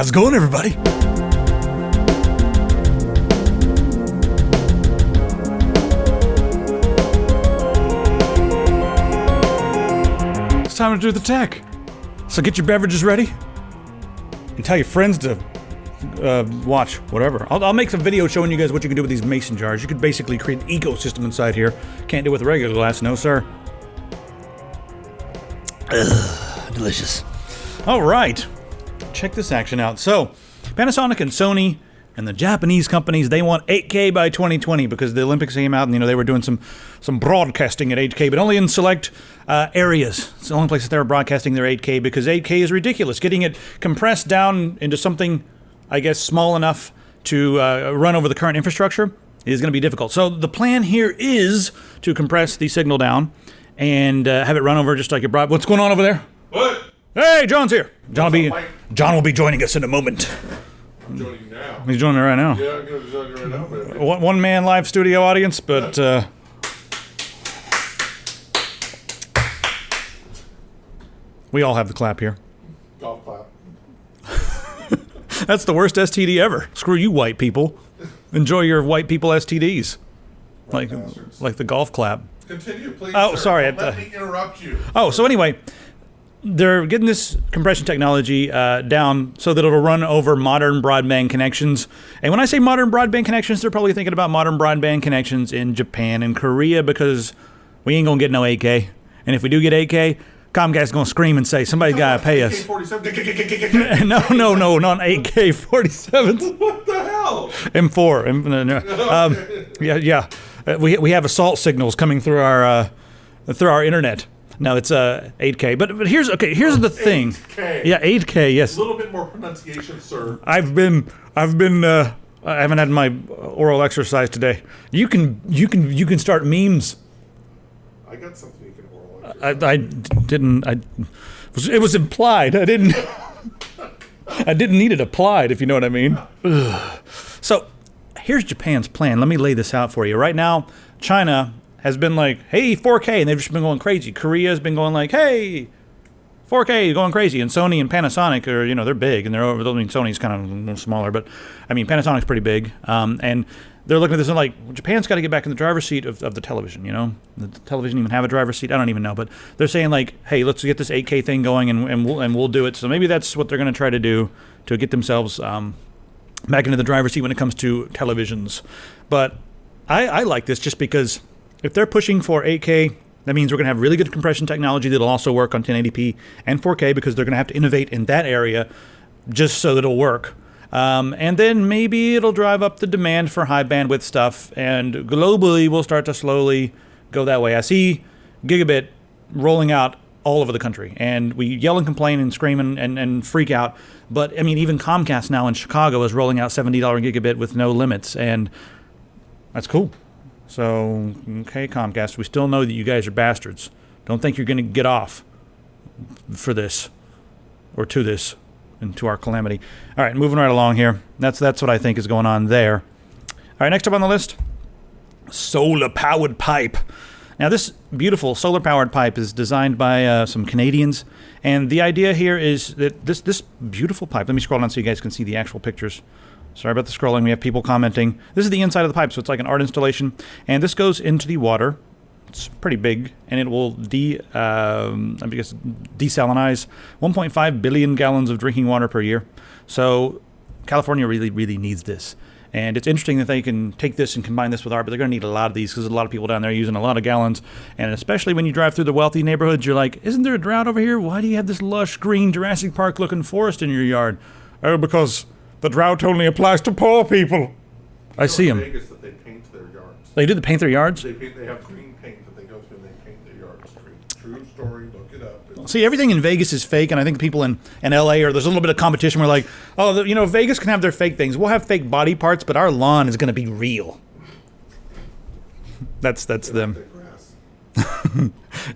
How's it going, everybody? It's time to do the tech. So get your beverages ready and tell your friends to watch whatever. I'll make some video showing you guys what you can do with these mason jars. You could basically create an ecosystem inside here. Can't do it with regular glass, no sir. Ugh, delicious. All right, check this action out. So, Panasonic and Sony and the Japanese companies, they want 8K by 2020 because the Olympics came out and, they were doing some broadcasting at 8K, but only in select areas. It's the only places they were broadcasting their 8K because 8K is ridiculous. Getting it compressed down into something, I guess, small enough to run over the current infrastructure is going to be difficult. So the plan here is to compress the signal down and have it run over just like your broad. What's going on over there? What? Hey, John's here. John will be joining us in a moment. I'm joining you now. He's joining right now. Yeah, I'm going to join you right now, baby. One man live studio audience, but we all have the clap here. Golf clap. That's the worst STD ever. Screw you, white people. Enjoy your white people STDs. Like the golf clap. Continue, please. Oh, sir. sorry. Let me interrupt you. Oh, so anyway, they're getting this compression technology down so that it'll run over modern broadband connections. And when I say modern broadband connections, they're probably thinking about modern broadband connections in Japan and Korea because we ain't gonna get no 8K. And if we do get 8K, Comcast's gonna scream and say, somebody's gotta pay us. AK-47. No, not 8K-47s. What the hell? M4. Yeah. We have assault signals coming through our internet. No, it's 8K. But here's the thing. 8K. Yeah, 8K. Yes. A little bit more pronunciation, sir. I haven't had my oral exercise today. You can start memes. I got something you can oral exercise. It was implied. I didn't need it applied, if you know what I mean. So, here's Japan's plan. Let me lay this out for you. Right now, China has been like, hey, 4K, and they've just been going crazy. Korea's been going like, hey, 4K, going crazy. And Sony and Panasonic are, they're big, and they're over. I mean, Sony's kind of smaller, but I mean, Panasonic's pretty big. And they're looking at this and like, Japan's got to get back in the driver's seat of the television. The television even have a driver's seat. I don't even know, but they're saying like, hey, let's get this 8K thing going, and we'll do it. So maybe that's what they're going to try to do to get themselves back into the driver's seat when it comes to televisions. But I like this just because if they're pushing for 8K, that means we're going to have really good compression technology that'll also work on 1080p and 4K because they're going to have to innovate in that area just so that it'll work. And then maybe it'll drive up the demand for high bandwidth stuff, and globally we'll start to slowly go that way. I see gigabit rolling out all over the country, and we yell and complain and scream and freak out. But I mean, even Comcast now in Chicago is rolling out $70 gigabit with no limits, and that's cool. So, okay, Comcast, we still know that you guys are bastards. Don't think you're going to get off for this or to this and to our calamity. All right, moving right along here. That's what I think is going on there. All right, next up on the list, solar-powered pipe. Now, this beautiful solar-powered pipe is designed by some Canadians, and the idea here is that this beautiful pipe, let me scroll down so you guys can see the actual pictures. Sorry about the scrolling. We have people commenting. This is the inside of the pipe, so it's like an art installation. And this goes into the water. It's pretty big, and it will desalinize 1.5 billion gallons of drinking water per year. So California really, really needs this. And it's interesting that they can take this and combine this with art, but they're going to need a lot of these because a lot of people down there are using a lot of gallons. And especially when you drive through the wealthy neighborhoods, you're like, isn't there a drought over here? Why do you have this lush, green, Jurassic Park-looking forest in your yard? Oh, because the drought only applies to poor people. I see them. Vegas that they paint their yards. They do paint their yards? They have green paint that they go through and they paint their yards. True story. Look it up. See, everything in Vegas is fake, and I think the people in LA there's a little bit of competition. We're like, oh, Vegas can have their fake things. We'll have fake body parts, but our lawn is going to be real. That's them.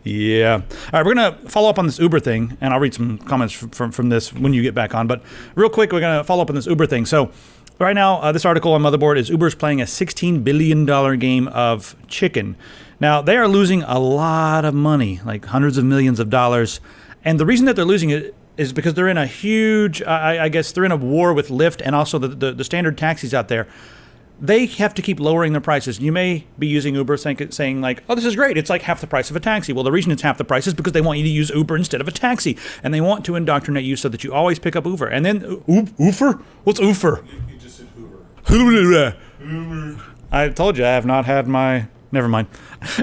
Yeah. All right, we're going to follow up on this Uber thing, and I'll read some comments from this when you get back on. But real quick, we're going to follow up on this Uber thing. So right now, this article on Motherboard is Uber's playing a $16 billion game of chicken. Now, they are losing a lot of money, like hundreds of millions of dollars. And the reason that they're losing it is because they're in a huge, I guess they're in a war with Lyft and also the standard taxis out there. They have to keep lowering their prices. You may be using Uber saying like, oh, this is great. It's like half the price of a taxi. Well, the reason it's half the price is because they want you to use Uber instead of a taxi. And they want to indoctrinate you so that you always pick up Uber. And then, Uber? What's Uber? You just said Hoover. Uber. I told you I have not had my... Never mind.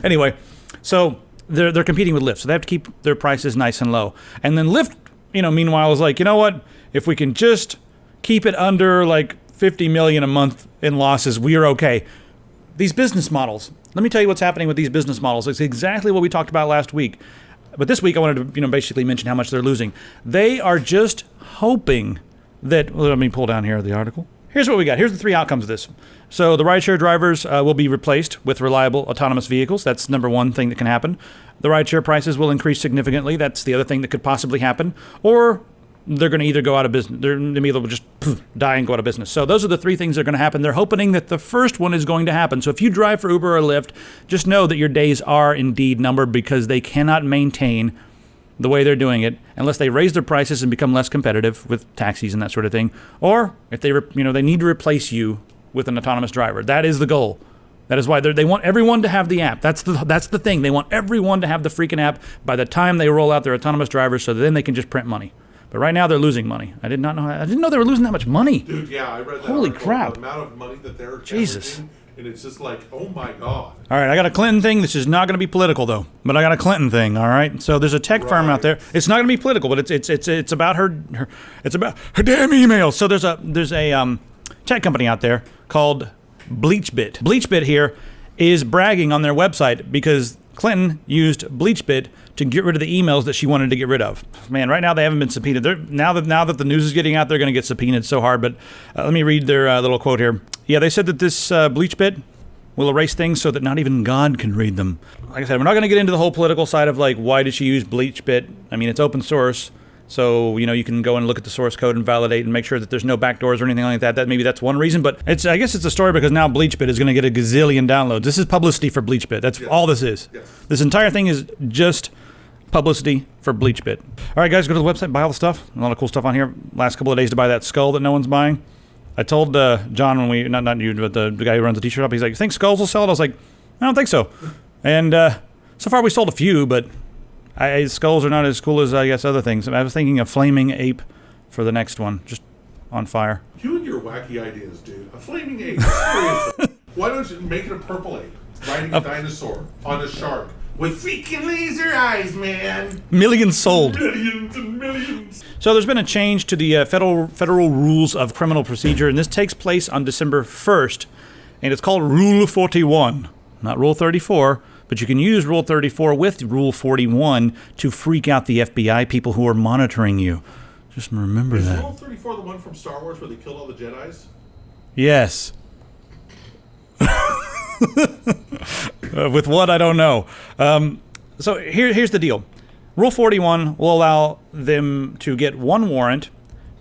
Anyway, so they're competing with Lyft. So they have to keep their prices nice and low. And then Lyft, meanwhile is like, you know what? If we can just keep it under like 50 million a month in losses, we are okay. These business models. Let me tell you what's happening with these business models. It's exactly what we talked about last week. But this week I wanted to, basically mention how much they're losing. They are just hoping that, let me pull down here the article. Here's what we got. Here's the 3 outcomes of this. So the rideshare drivers will be replaced with reliable autonomous vehicles. That's number one thing that can happen. The rideshare prices will increase significantly. That's the other thing that could possibly happen. Or they're going to either go out of business. They either will just die and go out of business. So those are the 3 things that are going to happen. They're hoping that the first one is going to happen. So if you drive for Uber or Lyft, just know that your days are indeed numbered because they cannot maintain the way they're doing it unless they raise their prices and become less competitive with taxis and that sort of thing. Or if they, they need to replace you with an autonomous driver. That is the goal. That is why they want everyone to have the app. That's the thing. They want everyone to have the freaking app by the time they roll out their autonomous drivers so that then they can just print money. But right now they're losing money. I didn't know they were losing that much money. Dude, yeah, I read that. Holy article, crap. The amount of money that they're Jesus. And it's just like, oh my God. All right, I got a Clinton thing. This is not going to be political though, but I got a Clinton thing. All right, so there's a tech firm out there. It's not going to be political, but it's about her it's about her damn emails. So there's a tech company out there called BleachBit. BleachBit here is bragging on their website because Clinton used BleachBit to get rid of the emails that she wanted to get rid of. Man, right now they haven't been subpoenaed. Now that the news is getting out, they're going to get subpoenaed so hard. But let me read their little quote here. Yeah, they said that this BleachBit will erase things so that not even God can read them. Like I said, we're not going to get into the whole political side of like why did she use BleachBit. I mean, it's open source, so you can go and look at the source code and validate and make sure that there's no backdoors or anything like that. Maybe that's one reason, but I guess it's a story because now BleachBit is going to get a gazillion downloads. This is publicity for BleachBit. That's all this is. Yes. This entire thing is just publicity for BleachBit. All right, guys, go to the website, buy all the stuff. A lot of cool stuff on here. Last couple of days to buy that skull that no one's buying. I told John when we, not you, but the guy who runs the t-shirt shop, he's like, you think skulls will sell it? I was like, I don't think so. And so far we sold a few, but skulls are not as cool as, I guess, other things. I was thinking a flaming ape for the next one, just on fire. You and your wacky ideas, dude. A flaming ape. Seriously. Why don't you make it a purple ape riding a dinosaur on a shark with freaking laser eyes, man? Millions sold. Millions and millions. So there's been a change to the federal rules of criminal procedure, and this takes place on December 1st, and it's called Rule 41, not Rule 34, but you can use Rule 34 with Rule 41 to freak out the FBI people who are monitoring you. Just remember Is that. Rule 34 the one from Star Wars where they killed all the Jedis? Yes. With what, I don't know. So here's the deal. Rule 41 will allow them to get one warrant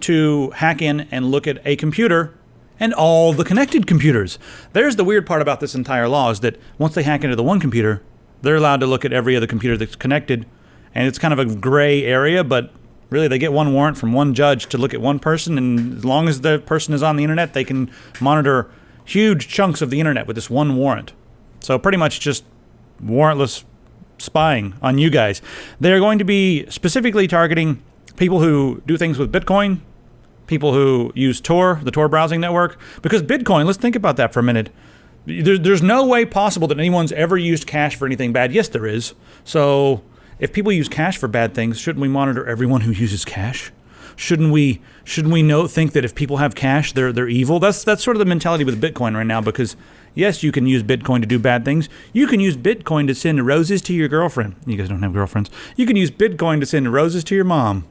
to hack in and look at a computer and all the connected computers. There's the weird part about this entire law is that once they hack into the one computer, they're allowed to look at every other computer that's connected. And it's kind of a gray area, but really they get one warrant from one judge to look at one person. And as long as the person is on the internet, they can monitor huge chunks of the internet with this one warrant. So pretty much just warrantless spying on you guys. They're going to be specifically targeting people who do things with Bitcoin, people who use Tor, the Tor browsing network. Because Bitcoin, let's think about that for a minute. There's no way possible that anyone's ever used cash for anything bad. Yes, there is. So if people use cash for bad things, shouldn't we monitor everyone who uses cash? Shouldn't we think that if people have cash, they're evil? That's sort of the mentality with Bitcoin right now, because yes, you can use Bitcoin to do bad things. You can use Bitcoin to send roses to your girlfriend. You guys don't have girlfriends. You can use Bitcoin to send roses to your mom.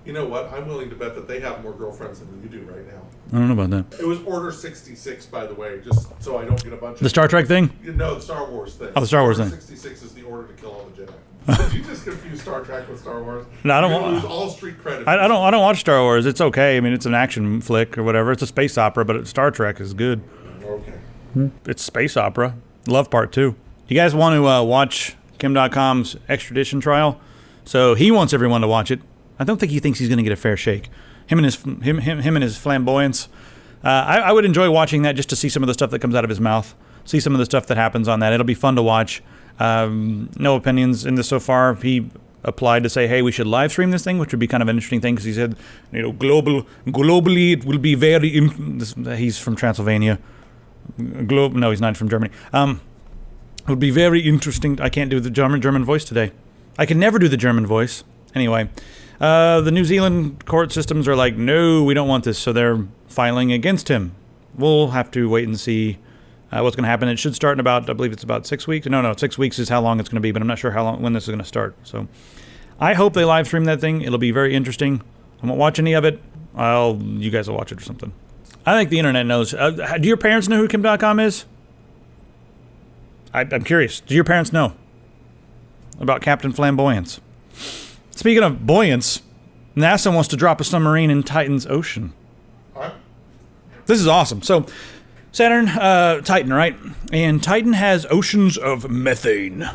You know what? I'm willing to bet that they have more girlfriends than you do right now. I don't know about that. It was Order 66, by the way, just so I don't get a bunch of... The Star Trek thing? No, the Star Wars thing. Oh, the Star Wars Order thing. 66 is the order to kill all the Jedi. Did you just confuse Star Trek with Star Wars? No, I don't You're gonna want... lose all street credit. I don't watch Star Wars. It's okay. I mean, it's an action flick or whatever. It's a space opera, but Star Trek is good. Okay. It's space opera. Love part 2. You guys want to watch Kim.com's extradition trial? So he wants everyone to watch it. I don't think he thinks he's going to get a fair shake. Him and his flamboyance. I would enjoy watching that just to see some of the stuff that comes out of his mouth, see some of the stuff that happens on that. It'll be fun to watch. No opinions in this so far. He applied to say, hey, we should live stream this thing, which would be kind of an interesting thing, because he said, globally it will be very... he's from Transylvania. No, he's not from Germany. It would be very interesting. I can't do the German voice today. I can never do the German voice. Anyway, the New Zealand court systems are like, no, we don't want this, so they're filing against him. We'll have to wait and see what's going to happen. It should start in about, I believe it's about 6 weeks. No, 6 weeks is how long it's going to be, but I'm not sure when this is going to start. So I hope they live stream that thing. It'll be very interesting. I won't watch any of it. You guys will watch it or something. I think the internet knows. Do your parents know who Kim.com is? I'm curious. Do your parents know about Captain Flamboyance? Speaking of buoyance, NASA wants to drop a submarine in Titan's ocean. What? This is awesome. So, Saturn, Titan, right? And Titan has oceans of methane.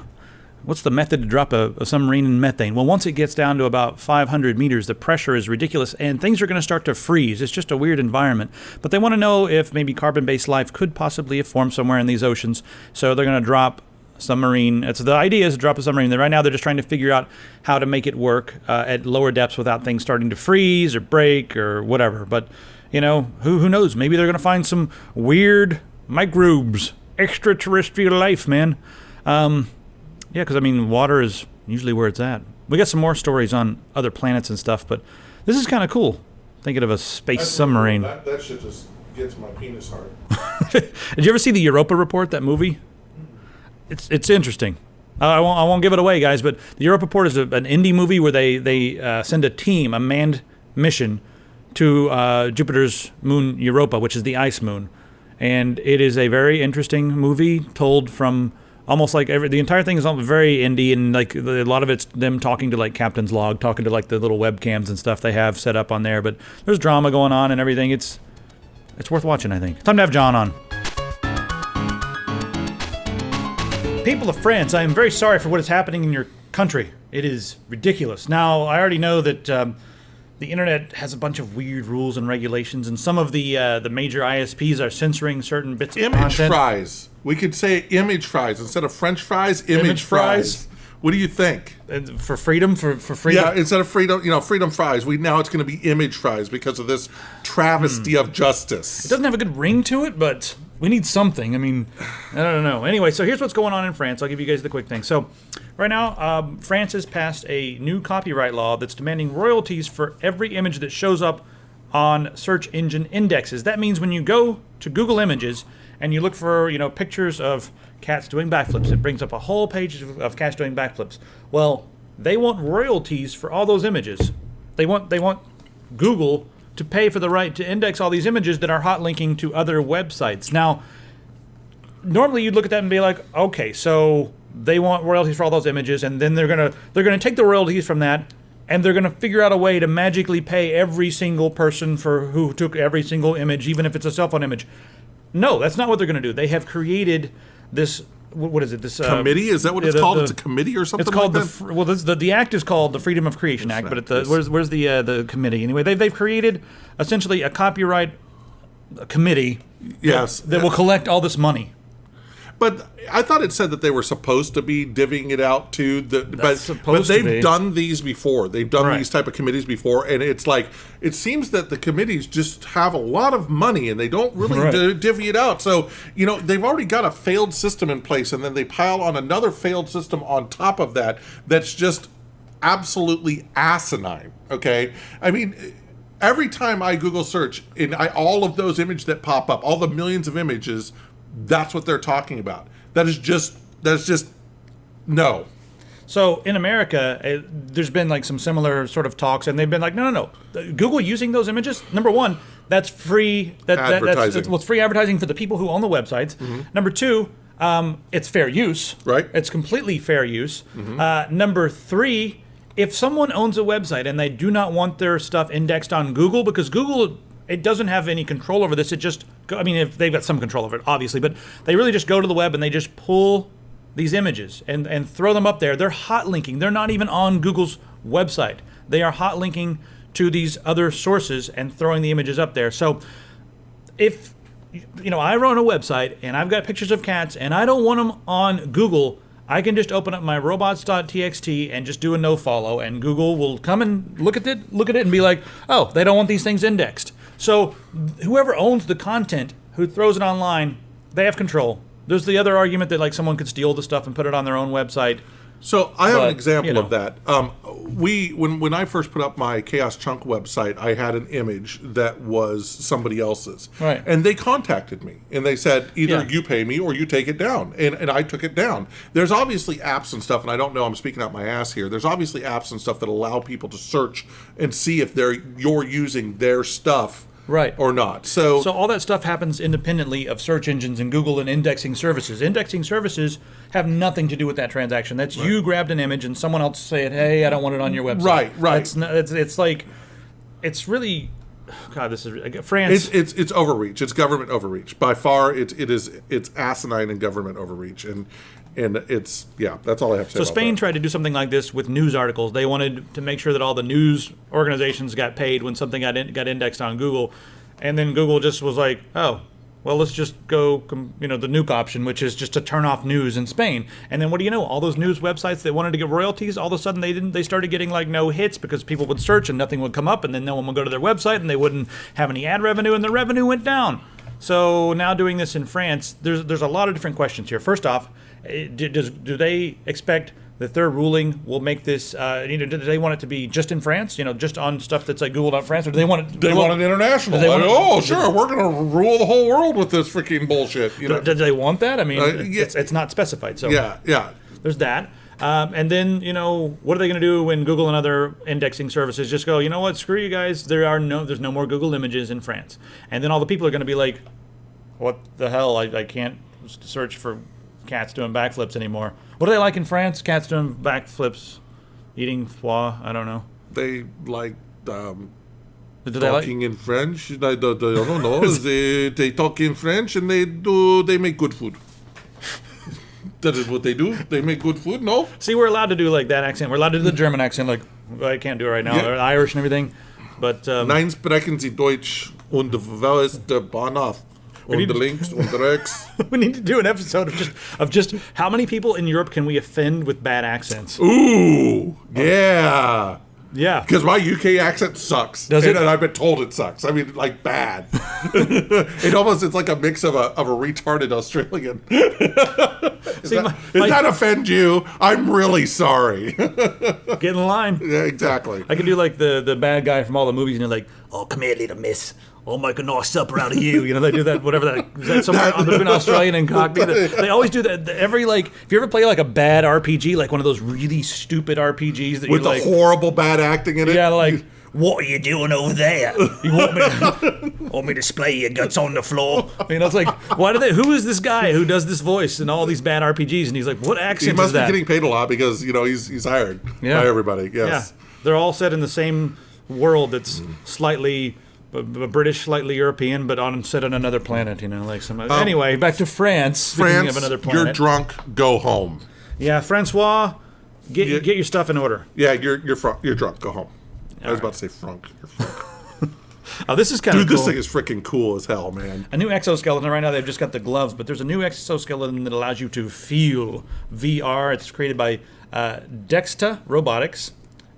What's the method to drop a submarine in methane? Well, once it gets down to about 500 meters, the pressure is ridiculous, and things are going to start to freeze. It's just a weird environment. But they want to know if maybe carbon-based life could possibly have formed somewhere in these oceans. So they're going to drop a submarine. The idea is to drop a submarine. Right now, they're just trying to figure out how to make it work at lower depths without things starting to freeze or break or whatever. But, who knows? Maybe they're going to find some weird microbes, extraterrestrial life, man. Yeah, because, water is usually where it's at. We got some more stories on other planets and stuff, but this is kind of cool. Thinking of a space submarine. That shit just gets my penis hard. Did you ever see the Europa Report, that movie? It's interesting. I won't give it away, guys, but the Europa Report is an indie movie where they send a manned mission to Jupiter's moon Europa, which is the ice moon. And it is a very interesting movie told from... almost like the entire thing is very indie, and like a lot of it's them talking to like Captain's Log, talking to like the little webcams and stuff they have set up on there. But there's drama going on and everything. It's worth watching, I think. Time to have John on. People of France, I am very sorry for what is happening in your country. It is ridiculous. Now, I already know that the internet has a bunch of weird rules and regulations, and some of the major ISPs are censoring certain bits of content. Image fries. We could say image fries instead of French fries. Image fries. What do you think? And for freedom, for freedom. Yeah, instead of freedom fries. Now it's going to be image fries because of this travesty of justice. It doesn't have a good ring to it, but we need something. I don't know. Anyway, so here's what's going on in France. I'll give you guys the quick thing. So right now, France has passed a new copyright law that's demanding royalties for every image that shows up on search engine indexes. That means when you go to Google Images and you look for, pictures of cats doing backflips, it brings up a whole page of cats doing backflips. Well, they want royalties for all those images. They want Google to pay for the right to index all these images that are hot linking to other websites. Now, normally you'd look at that and be like, okay, so they want royalties for all those images, and then they're gonna take the royalties from that, and they're gonna figure out a way to magically pay every single person who took every single image, even if it's a cell phone image. No, that's not what they're gonna do. They have created this. What is it? This committee? Is that what it's called? It's a committee or something. It's called like the act is called the Freedom of Creation Act, but where's the committee? Anyway, they've created essentially a copyright committee. Yes, that will collect all this money. But I thought it said that they were supposed to be divvying it out to but they've done these before. They've done these type of committees before, and it's like it seems that the committees just have a lot of money and they don't really divvy it out. So they've already got a failed system in place, and then they pile on another failed system on top of that. That's just absolutely asinine. Okay, every time I Google search, all of those images that pop up, all the millions of images. That's what they're talking about. That is just no. So in America, there's been like some similar sort of talks, and they've been like, no. Google using those images. Number one, that's free. That's free advertising for the people who own the websites. Mm-hmm. Number two, it's fair use. Right. It's completely fair use. Mm-hmm. Number three, if someone owns a website and they do not want their stuff indexed on Google, because Google, it doesn't have any control over this. It just, if they've got some control over it, obviously, but they really just go to the web and they just pull these images and throw them up there. They're hot linking. They're not even on Google's website. they are hot linking to these other sources and throwing the images up there. So if I run a website and I've got pictures of cats and I don't want them on Google, I can just open up my robots.txt and just do a nofollow, and Google will come and look at it and be like, oh, they don't want these things indexed. So whoever owns the content, who throws it online, they have control. There's the other argument that like someone could steal the stuff and put it on their own website. So I have an example of that. When I first put up my Chaos Chunk website, I had an image that was somebody else's. Right. And they contacted me and they said, either you pay me or you take it down. And I took it down. There's obviously apps and stuff, and I don't know, I'm speaking out my ass here. There's obviously apps and stuff that allow people to search and see if you're using their stuff. Right. Or not. So all that stuff happens independently of search engines and Google and indexing services. Indexing services have nothing to do with that transaction. That's you grabbed an image and someone else said, hey, I don't want it on your website. Right. It's like, it's really, God, this is, France. It's overreach. It's government overreach. By far, it's asinine and government overreach. And it's, that's all I have to say. So Spain tried to do something like this with news articles. They wanted to make sure that all the news organizations got paid when something got indexed on Google. And then Google just was like, oh, well, let's just go, the nuke option, which is just to turn off news in Spain. And then what do you know? All those news websites that wanted to get royalties, all of a sudden they started getting like no hits because people would search and nothing would come up, and then no one would go to their website and they wouldn't have any ad revenue, and the revenue went down. So now doing this in France, there's a lot of different questions here. First off, do they expect that their ruling will make this? Do they want it to be just in France? Just on stuff that's like Google.France, or do they want it? They want it international. Sure, we're going to rule the whole world with this freaking bullshit. Do they want that? I mean, it's not specified. So yeah. There's that. And then, what are they going to do when Google and other indexing services just go, you know what, screw you guys, there's no more Google images in France. And then all the people are going to be like, what the hell, I can't search for cats doing backflips anymore. What do they like in France? Cats doing backflips, eating foie, I don't know. They like talking in French. I don't know. They talk in French and they make good food. That is what they do. They make good food, no? See, we're allowed to do like that accent. We're allowed to do the German accent. Like, I can't do it right now. Yeah. They're Irish and everything. But Nein sprechen Sie Deutsch und wo ist der Bahnhof? Und the links und the rex. We need to do an episode of just how many people in Europe can we offend with bad accents? Ooh, yeah. Yeah. Because my UK accent sucks. Does it? And I've been told it sucks. I mean, like, bad. It's like a mix of a retarded Australian. Does that offend you? I'm really sorry. Get in line. Yeah, exactly. I can do like the bad guy from all the movies, and they're like, oh, come here, little miss. I'll make a nice supper out of you. They do that, whatever that is. That somewhere between Australian and Cockney? They always do that. Every, like, if you ever play like a bad RPG, like one of those really stupid RPGs that with the horrible bad acting in it. Yeah, like, what are you doing over there? You want me to splay your guts on the floor? It's like, who is this guy who does this voice in all these bad RPGs? And he's like, what accent is that? He must be getting paid a lot because, he's hired by everybody. Yes. Yeah. They're all set in the same world that's slightly British, slightly European, but set on another planet, anyway, back to France. France, of another planet. You're drunk, go home. Yeah, Francois, get your stuff in order. Yeah, you're drunk, go home. I was about to say frunk. You're frunk. Oh, this is kind of cool. Dude, this thing is freaking cool as hell, man. A new exoskeleton. Right now, they've just got the gloves, but there's a new exoskeleton that allows you to feel VR. It's created by Dexta Robotics.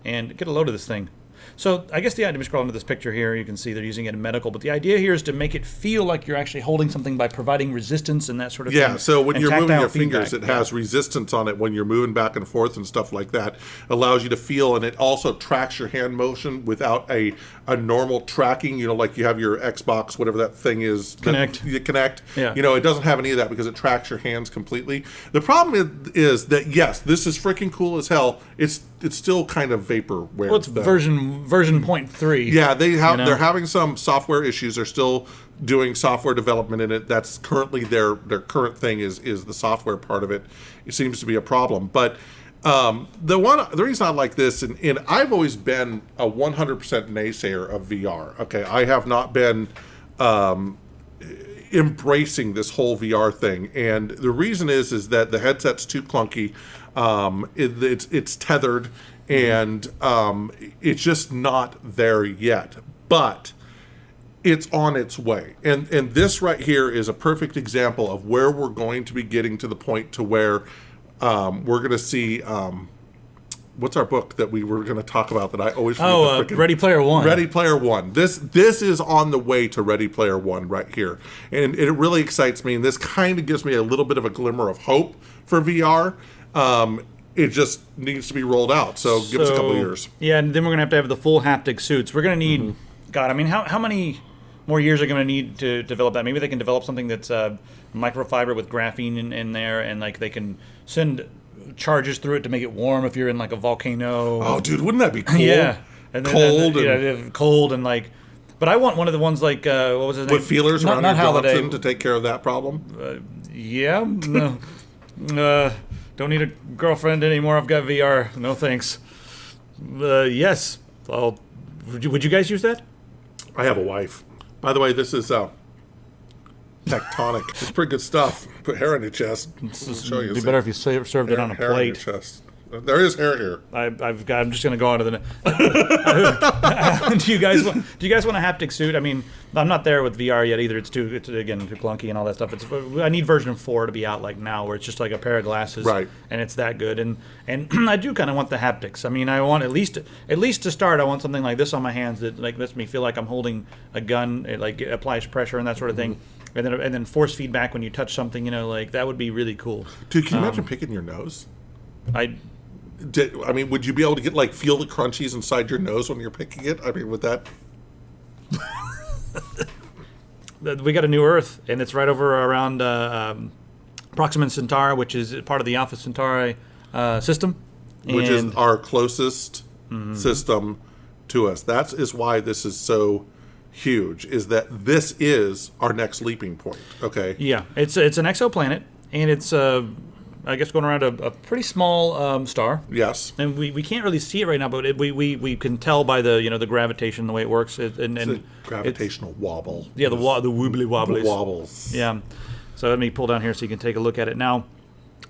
And get a load of this thing. So I guess the idea, scroll into this picture here, you can see they're using it in medical, but the idea here is to make it feel like you're actually holding something by providing resistance and that sort of thing. Yeah, so when you're moving your feedback. fingers, it has resistance on it when you're moving back and forth and stuff like that. Allows you to feel, and it also tracks your hand motion without a normal tracking, like you have your Xbox, whatever that thing is. Kinect. Yeah. It doesn't have any of that because it tracks your hands completely. The problem is that, yes, this is freaking cool as hell. It's still kind of vaporware. Well, it's version 0.3. Yeah, they're having some software issues. They're still doing software development in it. That's currently their current thing is the software part of it. It seems to be a problem. But the reason I like this, and I've always been a 100% naysayer of VR. Okay, I have not been embracing this whole VR thing, and the reason is that the headset's too clunky. It's tethered, and it's just not there yet. But it's on its way, and this right here is a perfect example of where we're going to be getting to the point to where we're going to see. What's our book that we were going to talk about that I always forget? Ready Player One. Ready Player One. This is on the way to Ready Player One right here, and it really excites me. And this kind of gives me a little bit of a glimmer of hope for VR. It just needs to be rolled out. So give us a couple of years. Yeah, and then we're going to have the full haptic suits. We're going to need, God, I mean, how many more years are going to need to develop that? Maybe they can develop something that's microfiber with graphene in there, and like they can send charges through it to make it warm if you're in like a volcano. Oh, dude, wouldn't that be cool? Yeah, and cold, cold and like. But I want one of the ones like what was his name? With feelers around your Johnson to take care of that problem. Yeah, no, don't need a girlfriend anymore. I've got VR. No thanks. Yes, would you guys use that? I have a wife. By the way, this is Tectonic. It's pretty good stuff. Put hair on your chest. It'd be better if you served it on a plate. On your chest. There is hair here. I'm just going to go on to the. Do you guys want a haptic suit? I mean, I'm not there with VR yet either. It's too clunky and all that stuff. I need version 4 to be out like now, where it's just like a pair of glasses, right? And it's that good. And I do kind of want the haptics. I mean, I want at least to start. I want something like this on my hands that like lets me feel like I'm holding a gun. It like applies pressure and that sort of thing. And then force feedback when you touch something, like that would be really cool. Dude, can you imagine picking your nose? I mean, would you be able to feel the crunchies inside your nose when you're picking it? I mean, would that? We got a new Earth, and it's right over around Proxima and Centauri, which is part of the Alpha Centauri system, which is our closest system to us. That is why this is so huge. Is that this is our next leaping point? Okay. Yeah, it's an exoplanet, and it's I guess going around a pretty small star. Yes. And we can't really see it right now, but we can tell by the gravitation, the way it works. And gravitational wobble. Yeah, the wobbly wobblies. The wobbles. Yeah. So let me pull down here so you can take a look at it. Now,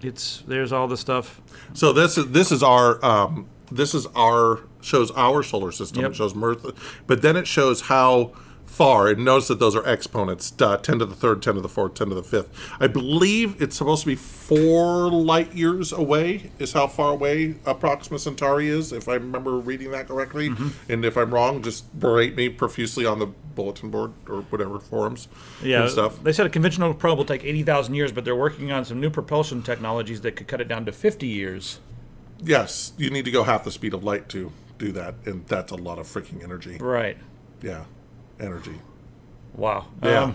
there's all the stuff. So this is our shows our solar system. Yep. It shows Mirth, but then it shows how far, and notice that those are exponents, 10 to the 3rd, 10 to the 4th, 10 to the 5th. I believe it's supposed to be 4 light years away is how far away Proxima Centauri is, if I remember reading that correctly. And if I'm wrong, just berate me profusely on the bulletin board or whatever forums and stuff. They said a conventional probe will take 80,000 years, but they're working on some new propulsion technologies that could cut it down to 50 years. Yes, you need to go half the speed of light to do that, and that's a lot of freaking energy. Right. Yeah. Energy. Wow. Yeah.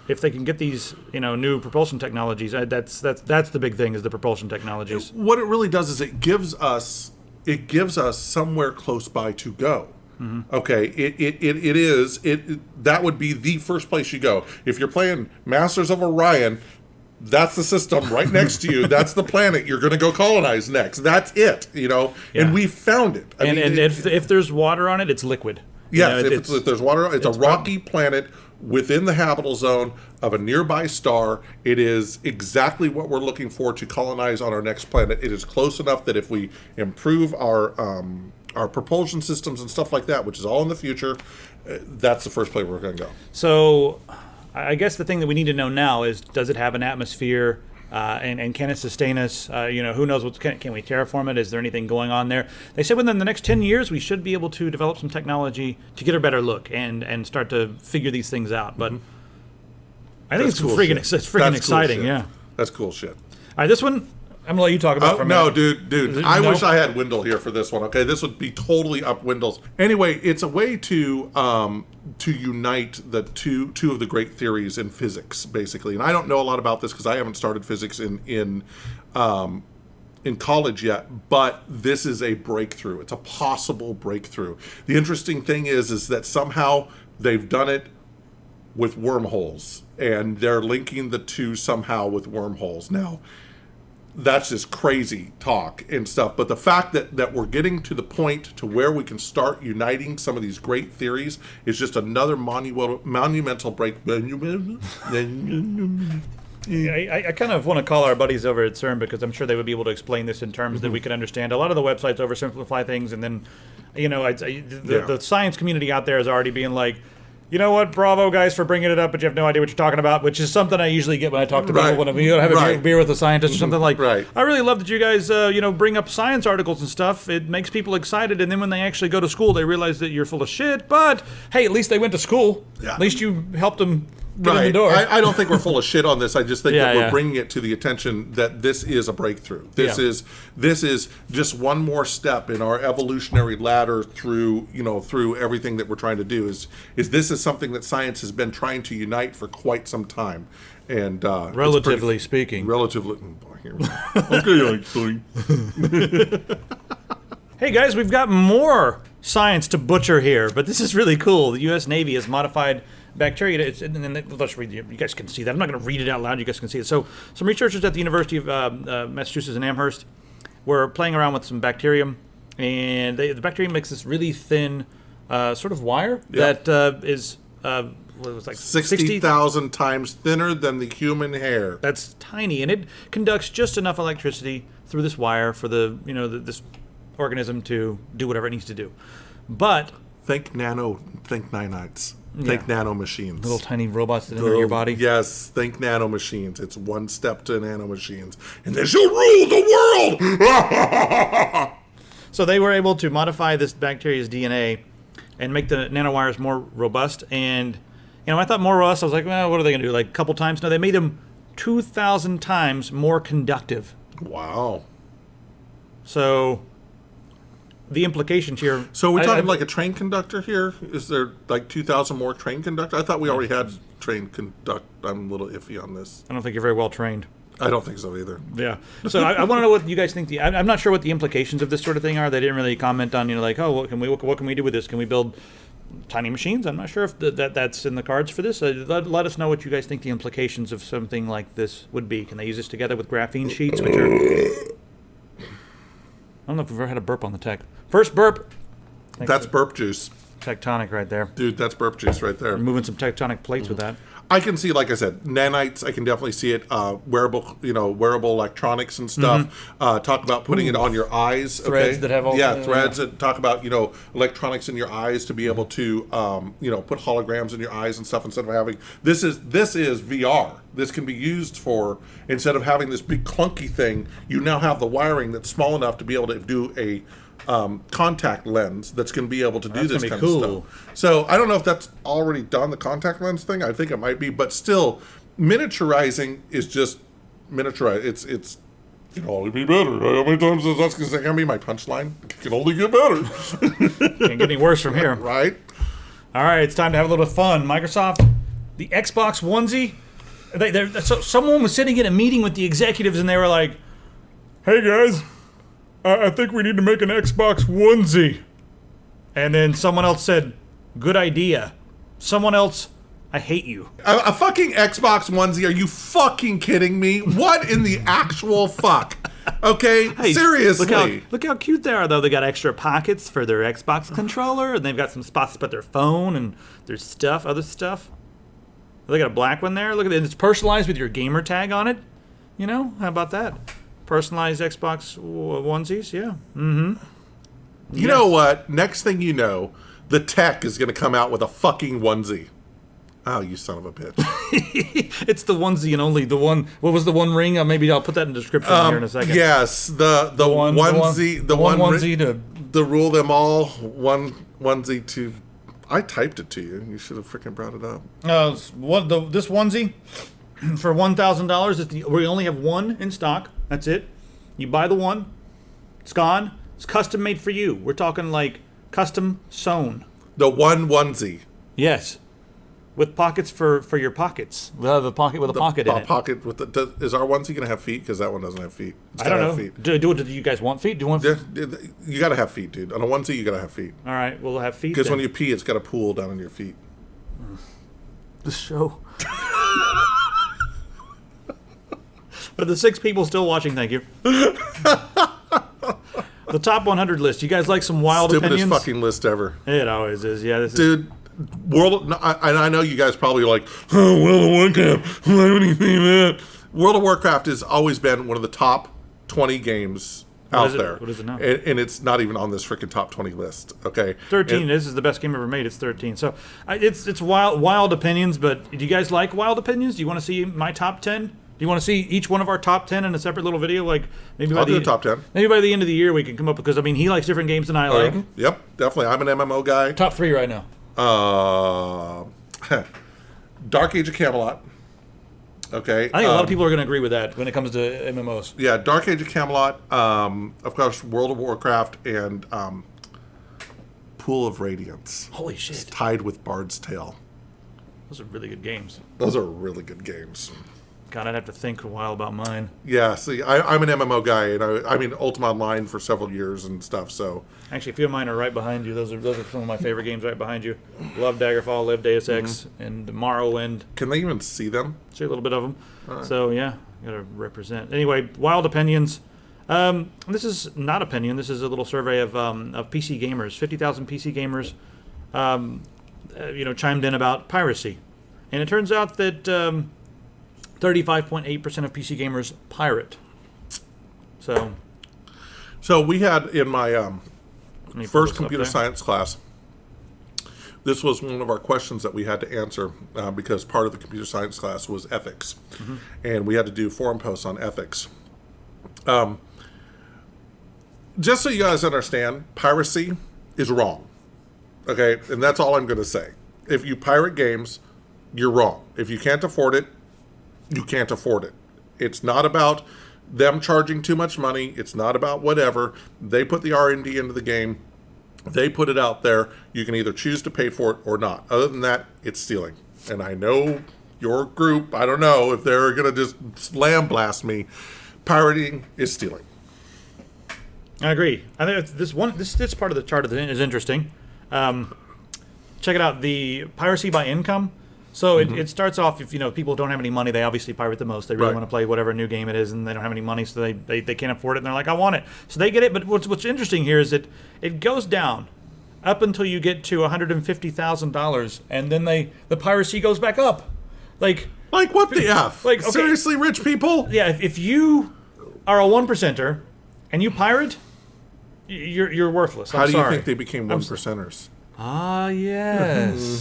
If they can get these, new propulsion technologies, that's the big thing is the propulsion technologies. What it really does is it gives us somewhere close by to go. Okay. That would be the first place you go if you're playing Masters of Orion. That's the system right next to you. That's the planet you're going to go colonize next. That's it. Yeah. And we found it. If there's water on it, it's liquid. Yes, if there's water, it's a rocky planet within the habitable zone of a nearby star. It is exactly what we're looking for to colonize on our next planet. It is close enough that if we improve our propulsion systems and stuff like that, which is all in the future, that's the first place we're going to go. So I guess the thing that we need to know now is, does it have an atmosphere? And can it sustain us? Who knows? Can we terraform it? Is there anything going on there? They said within the next 10 years, we should be able to develop some technology to get a better look and start to figure these things out. But I think it's freaking exciting. Cool, yeah. That's cool shit. All right, this one, I'm going to let you talk about for a minute. No, dude. I wish I had Wendell here for this one, okay? This would be totally up Wendell's. Anyway, it's a way to unite the two of the great theories in physics, basically. And I don't know a lot about this because I haven't started physics in college yet, but this is a breakthrough. It's a possible breakthrough. The interesting thing is that somehow they've done it with wormholes, and they're linking the two somehow with wormholes. Now, that's just crazy talk and stuff. But the fact that we're getting to the point to where we can start uniting some of these great theories is just another monumental break. I kind of want to call our buddies over at CERN because I'm sure they would be able to explain this in terms that we could understand. A lot of the websites oversimplify things, and then, the science community out there is already being like, you know what, bravo, guys, for bringing it up, but you have no idea what you're talking about, which is something I usually get when I talk to people when I'm having a beer with a scientist or something like, I really love that you guys, bring up science articles and stuff. It makes people excited, and then when they actually go to school, they realize that you're full of shit, but, hey, at least they went to school. Yeah. At least you helped them get in the door. I don't think we're full of shit on this. I just think that we're bringing it to the attention that this is a breakthrough. This is just one more step in our evolutionary ladder through everything that we're trying to do. Is this is something that science has been trying to unite for quite some time, and relatively speaking. Hey guys, we've got more science to butcher here, but this is really cool. The U.S. Navy has modified bacteria. Let's read it. You guys can see that. I'm not going to read it out loud. You guys can see it. So some researchers at the University of Massachusetts in Amherst were playing around with some bacterium, and the bacterium makes this really thin sort of wire that is what was like 60,000 times thinner than the human hair. That's tiny, and it conducts just enough electricity through this wire for this organism to do whatever it needs to do. But think nanites. Think nano machines. Little tiny robots that enter your body. Yes, think nano machines. It's one step to nano machines. And they shall rule the world! So they were able to modify this bacteria's DNA and make the nanowires more robust. And, I thought more robust. I was like, well, what are they going to do? Like a couple times? No, they made them 2,000 times more conductive. Wow. So the implications here. So we're talking like a train conductor here? Is there like 2,000 more train conductor? I thought we already had train conduct. I'm a little iffy on this. I don't think you're very well trained. I don't think so either. Yeah. So I want to know what you guys think. I'm not sure what the implications of this sort of thing are. They didn't really comment on, what can we do with this? Can we build tiny machines? I'm not sure if that's in the cards for this. Let us know what you guys think the implications of something like this would be. Can they use this together with graphene sheets, which are... I don't know if we've ever had a burp on the tech. First burp. That's burp juice. Tectonic right there. Dude, that's burp juice right there. We're moving some tectonic plates with that. I can see, like I said, nanites. I can definitely see it. Wearable electronics and stuff. Talk about putting it on your eyes. Threads that have all. Threads that talk about electronics in your eyes to be able to put holograms in your eyes and stuff instead of having this is VR. This can be used for, instead of having this big clunky thing, you now have the wiring that's small enough to be able to do a contact lens that's going to be able to do this kind of stuff. So I don't know if that's already done, the contact lens thing. I think it might be, but still, miniaturizing is just miniaturize. It's can only be better. How many times is that going to be my punchline? It can only get better. Can't get any worse from here. Right? All right, it's time to have a little fun. Microsoft, the Xbox onesie. So someone was sitting in a meeting with the executives, and they were like, "Hey guys, I think we need to make an Xbox onesie." And then someone else said, "Good idea." Someone else, "I hate you." A fucking Xbox onesie? Are you fucking kidding me? What in the actual fuck? Okay, hey, seriously. Look how cute they are, though. They got extra pockets for their Xbox controller, and they've got some spots to put their phone and their stuff, other stuff. They got a black one there. Look at it. It's personalized with your gamer tag on it. How about that? Personalized Xbox onesies, yeah. Mm-hmm. You know what? Next thing you know, the tech is going to come out with a fucking onesie. Oh, you son of a bitch. It's the onesie and only the one. What was the one ring? Maybe I'll put that in the description here in a second. Yes, the onesie. The one onesie to rule them all. One onesie to... I typed it to you. You should have freaking brought it up. This onesie... For $1,000, we only have one in stock. That's it. You buy the one, it's gone. It's custom made for you. We're talking like custom sewn. The one onesie. Yes, with pockets for your pockets. We'll have a pocket with a pocket in it. Pocket with is our onesie gonna have feet? Because that one doesn't have feet. I don't know. Feet. Do you guys want feet? Do you want? You gotta have feet, dude. On a onesie, you gotta have feet. All right, we'll have feet. Because when you pee, it's got a pool down on your feet. The show. For the 6 people still watching, thank you. The top 100 list. You guys like some wild opinions? Stupidest fucking list ever. It always is. Yeah, dude. I know you guys probably are like, oh, World of Warcraft. Why would you say that? World of Warcraft has always been one of the top 20 games out there. What is it now? And it's not even on this freaking top 20 list. Okay, 13. This is the best game ever made. It's 13. So it's wild opinions. But do you guys like wild opinions? Do you want to see my top 10? Do you want to see each one of our top 10 in a separate little video? Like maybe I'll do the top 10. Maybe by the end of the year we can come up because I mean he likes different games than I like. Yep, definitely. I'm an MMO guy. Top 3 right now. Dark Age of Camelot. Okay. I think a lot of people are going to agree with that when it comes to MMOs. Yeah, Dark Age of Camelot, of course, World of Warcraft, and Pool of Radiance. Holy shit. It's tied with Bard's Tale. Those are really good games. Those are really good games. God, I'd have to think a while about mine. Yeah, see, I'm an MMO guy, and I'm in Ultima Online for several years and stuff, so... Actually, a few of mine are right behind you. Those are some of my favorite games right behind you. Love Daggerfall, Live Deus Ex, and Morrowind. Can they even see them? See a little bit of them. Right. So, yeah, gotta represent. Anyway, wild opinions. This is not opinion. This is a little survey of PC gamers. 50,000 PC gamers, chimed in about piracy. And it turns out that 35.8% of PC gamers pirate. So we had in my first computer science class, this was one of our questions that we had to answer because part of the computer science class was ethics. And we had to do forum posts on ethics. Just so you guys understand, piracy is wrong. Okay? And that's all I'm going to say. If you pirate games, you're wrong. If you can't afford it, you can't afford it. It's not about them charging too much money. It's not about whatever. They put the R&D into the game. They put it out there. You can either choose to pay for it or not. Other than that, it's stealing. And I know your group, I don't know if they're going to just slam blast me. Pirating is stealing. I agree. I think this part of the chart is interesting. Check it out. The piracy by income. So it starts off if people don't have any money, they obviously pirate the most. They really want to play whatever new game it is, and they don't have any money, so they can't afford it. And they're like, I want it, so they get it. But what's interesting here is that it goes down up until you get to $150,000, and then the piracy goes back up. Like what the f? Like okay, seriously, rich people? Yeah, if you are a 1%er and you pirate, you're worthless. How do you think they became 1%ers? Ah, yes.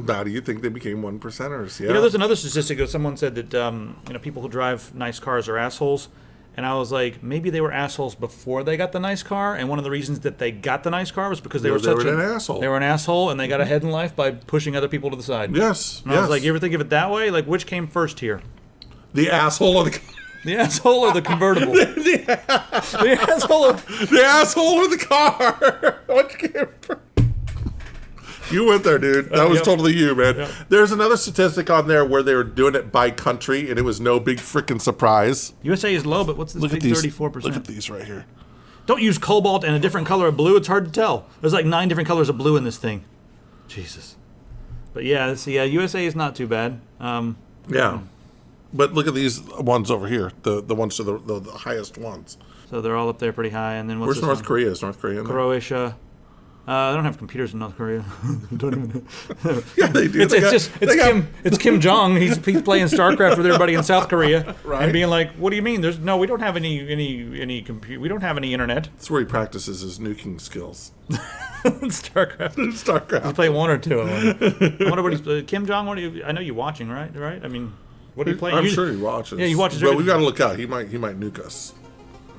How do you think they became 1%ers? Yeah. There's another statistic that someone said that people who drive nice cars are assholes, and I was like, maybe they were assholes before they got the nice car, and one of the reasons that they got the nice car was because they were an asshole. They were an asshole, and they got ahead in life by pushing other people to the side. Yes. And I was like, you ever think of it that way? Like, which came first here? The asshole or the the asshole or the convertible? the asshole or the car? What came first? You went there, dude. That was totally you, man. Yep. There's another statistic on there where they were doing it by country, and it was no big freaking surprise. USA is low, but what's this big 34%? Look at these right here. Don't use cobalt and a different color of blue. It's hard to tell. There's like 9 different colors of blue in this thing. Jesus. But yeah, USA is not too bad. Yeah. But look at these ones over here, the ones to the highest ones. So they're all up there pretty high. And then where's North Korea? Is North Korea in there? Croatia. They don't have computers in North Korea. Don't even. Yeah, they do. It's Kim Jong. He's playing StarCraft with everybody in South Korea, right? And being like, "What do you mean? We don't have any compute. We don't have any internet." That's where he practices his nuking skills. StarCraft. He's playing one or two of them. I wonder what he's. Kim Jong. I know you're watching, right? Right. I mean, what are you playing? I'm sure he watches. Yeah, he watches. But we got to look out. He might nuke us.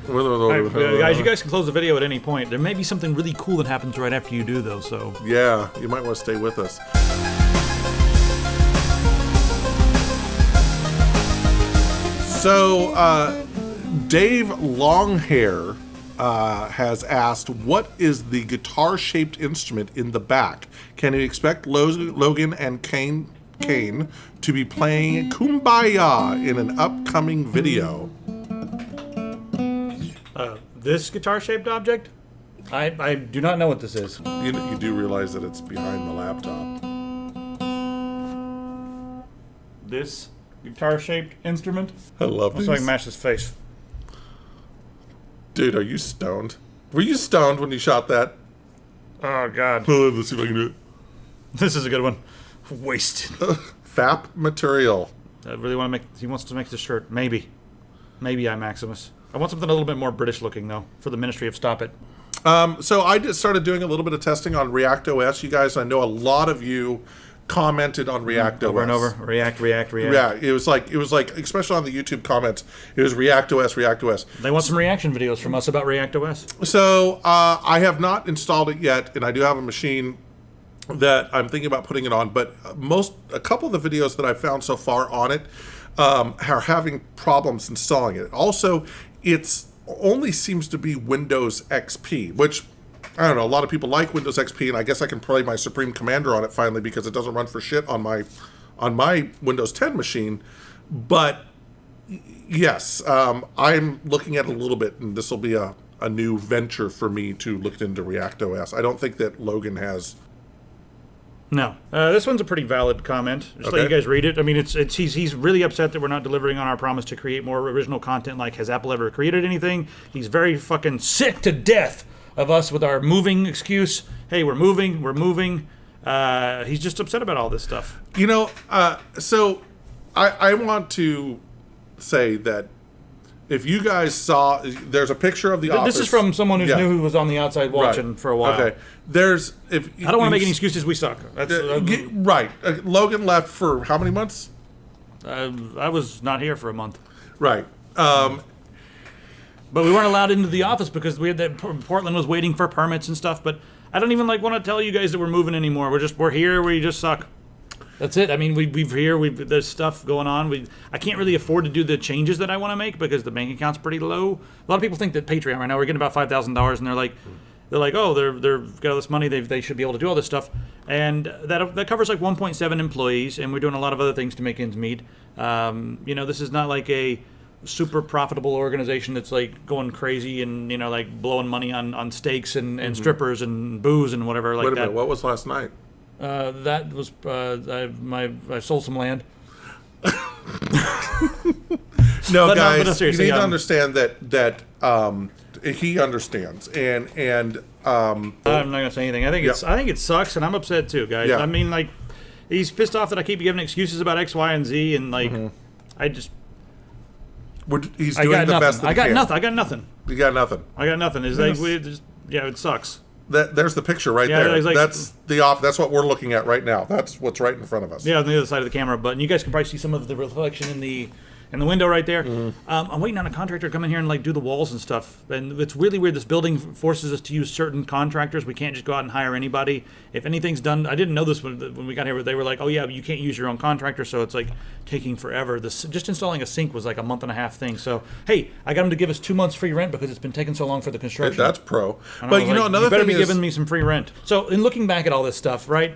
Right, guys, you guys can close the video at any point. There may be something really cool that happens right after you do, though. So yeah, you might want to stay with us. So Dave Longhair has asked, "What is the guitar-shaped instrument in the back? Can you expect Logan and Kane to be playing Kumbaya in an upcoming video?" This guitar-shaped object? I do not know what this is. You do realize that it's behind the laptop. This guitar-shaped instrument? I love this. So I can match his face. Dude, are you stoned? Were you stoned when you shot that? Oh, God. Let's see if I can do This is a good one. Wasted. FAP material. I really want to make. He wants to make this shirt. Maybe I'm Maximus. I want something a little bit more British looking though for the Ministry of Stop It. So I just started doing a little bit of testing on React OS. You guys, I know a lot of you commented on React OS over and over. React. Yeah, it was like especially on the YouTube comments, it was React OS. They want some reaction videos from us about React OS. So I have not installed it yet, and I do have a machine that I'm thinking about putting it on. But a couple of the videos that I've found so far on it are having problems installing it. Also, it's only seems to be Windows XP, which I don't know. A lot of people like Windows XP, and I guess I can play my Supreme Commander on it finally because it doesn't run for shit on my Windows 10 machine. But yes, I'm looking at it a little bit, and this will be a new venture for me to look into React OS. I don't think that Logan has. No, this one's a pretty valid comment. Just let you guys read it. I mean, he's really upset that we're not delivering on our promise to create more original content. Like, has Apple ever created anything? He's very fucking sick to death of us with our moving excuse. Hey, we're moving. He's just upset about all this stuff. So I want to say that if you guys saw, there's a picture of the office. This is from someone who was on the outside watching for a while. Okay. I don't want to make any excuses. We suck. Right. Logan left for how many months? I was not here for a month. Right. But we weren't allowed into the office because Portland was waiting for permits and stuff. But I don't even want to tell you guys that we're moving anymore. We're here. We just suck. That's it. I mean, there's stuff going on. I can't really afford to do the changes that I want to make because the bank account's pretty low. A lot of people think that Patreon right now, we're getting about $5,000, and they're like, oh, they've got all this money, they should be able to do all this stuff, and that covers like 1.7 employees, and we're doing a lot of other things to make ends meet. This is not like a super profitable organization that's like going crazy and like blowing money on steaks and strippers and booze and whatever like that. Wait a minute, what was last night? That was I sold some land. No, guys, you need to understand that he understands, and I'm not gonna say anything. I think it sucks, and I'm upset too, guys. Yeah. I mean, like, he's pissed off that I keep giving excuses about X, Y, and Z, and like, he's doing the best that he can. I got nothing. You got nothing. I got nothing. It's it sucks. There's the picture right there. That's that's what we're looking at right now. That's what's right in front of us. Yeah, on the other side of the camera. But you guys can probably see some of the reflection in the window right there. I'm waiting on a contractor to come in here and like do the walls and stuff. And it's really weird. This building forces us to use certain contractors. We can't just go out and hire anybody. If anything's done, I didn't know this when we got here. They were like, oh yeah, but you can't use your own contractor. So it's like taking forever. Just installing a sink was like a month and a half thing. So hey, I got them to give us 2 months free rent because it's been taking so long for the construction. That's pro. But another you better thing be giving me some free rent. So in looking back at all this stuff, right?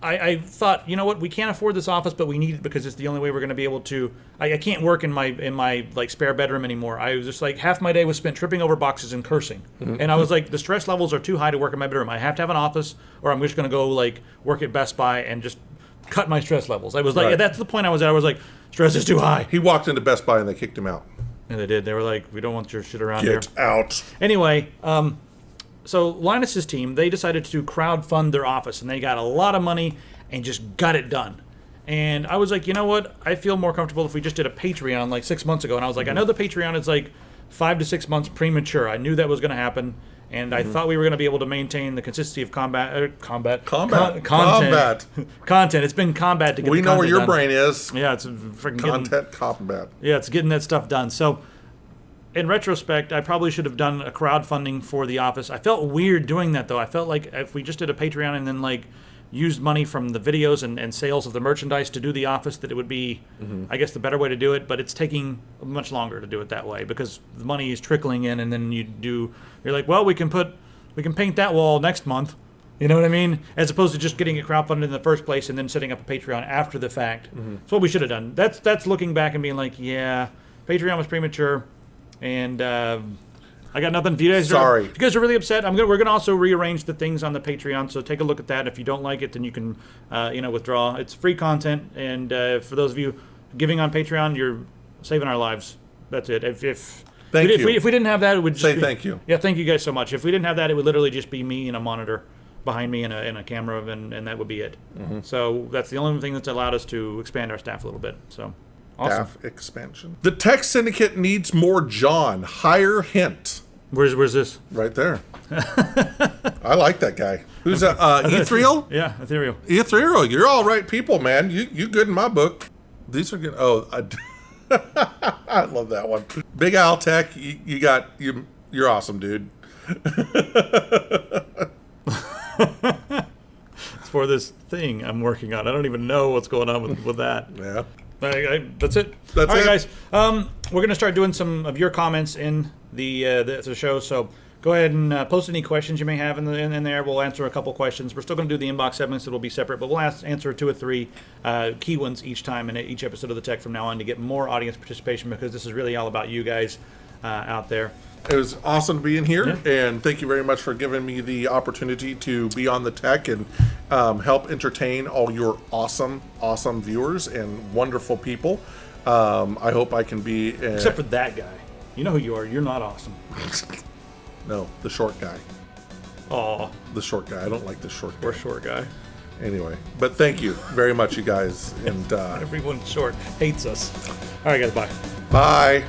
I thought, you know what, we can't afford this office, but we need it because it's the only way we're going to be able to. I can't work in my like spare bedroom anymore. I was just like half my day was spent tripping over boxes and cursing, and I was like, the stress levels are too high to work in my bedroom. I have to have an office, or I'm just going to go like work at Best Buy and just cut my stress levels. I was like, that's the point I was at. I was like, stress is too high. He walked into Best Buy and they kicked him out. And they did. They were like, we don't want your shit around here. Get out. Anyway, so Linus's team, they decided to crowdfund their office, and they got a lot of money and just got it done. And I was like, you know what? I feel more comfortable if we just did a Patreon like 6 months ago. And I was like, I know the Patreon is like 5 to 6 months premature. I knew that was going to happen. And I thought we were going to be able to maintain the consistency of content. Content. It's been combat to get we the know where your done. brain is. Yeah, it's freaking content combat. Yeah, it's getting that stuff done. So in retrospect, I probably should have done a crowdfunding for the office. I felt weird doing that, though. I felt like if we just did a Patreon and then like used money from the videos and sales of the merchandise to do the office, that it would be, I guess, the better way to do it. But it's taking much longer to do it that way because the money is trickling in, and then you're like, well, we can paint that wall next month. You know what I mean? As opposed to just getting it crowdfunded in the first place and then setting up a Patreon after the fact. That's what we should have done. That's looking back and being like, yeah, Patreon was premature, and I got nothing. If you guys Sorry. If you guys are really upset, we're gonna also rearrange the things on the Patreon. So take a look at that. If you don't like it, then you can withdraw. It's free content, and for those of you giving on Patreon, you're saving our lives. That's it. If we didn't have that, it would just say thank you. Yeah, thank you guys so much. If we didn't have that, it would literally just be me and a monitor. behind me and a camera, and that would be it. So that's the only thing that's allowed us to expand our staff a little bit. So awesome. Staff expansion. The Tech Syndicate needs more John. Hire Hint. Where's this? Right there. I like that guy. Who's that? Ethereal? Yeah, Ethereal. Ethereal. You're all right people, man. You good in my book. These are good. Oh, I love that one. Big Al Tech, you're awesome, dude. It's for this thing I'm working on. I don't even know what's going on with that. Yeah. That's it. That's all right, it. guys. We're gonna start doing some of your comments in the show. So go ahead and post any questions you may have in there. We'll answer a couple questions. We're still going to do the inbox segments. It'll be separate, but we'll answer 2 or 3 key ones each time in each episode of the Tech from now on to get more audience participation, because this is really all about you guys out there. It was awesome being here, and thank you very much for giving me the opportunity to be on the Tech and help entertain all your awesome viewers and wonderful people. I hope I can be... Except for that guy. You know who you are. You're not awesome. No, the short guy. Aw. The short guy. I don't like the short guy. We're short guy. Anyway, but thank you very much, you guys. And everyone short hates us. All right, guys. Bye. Bye.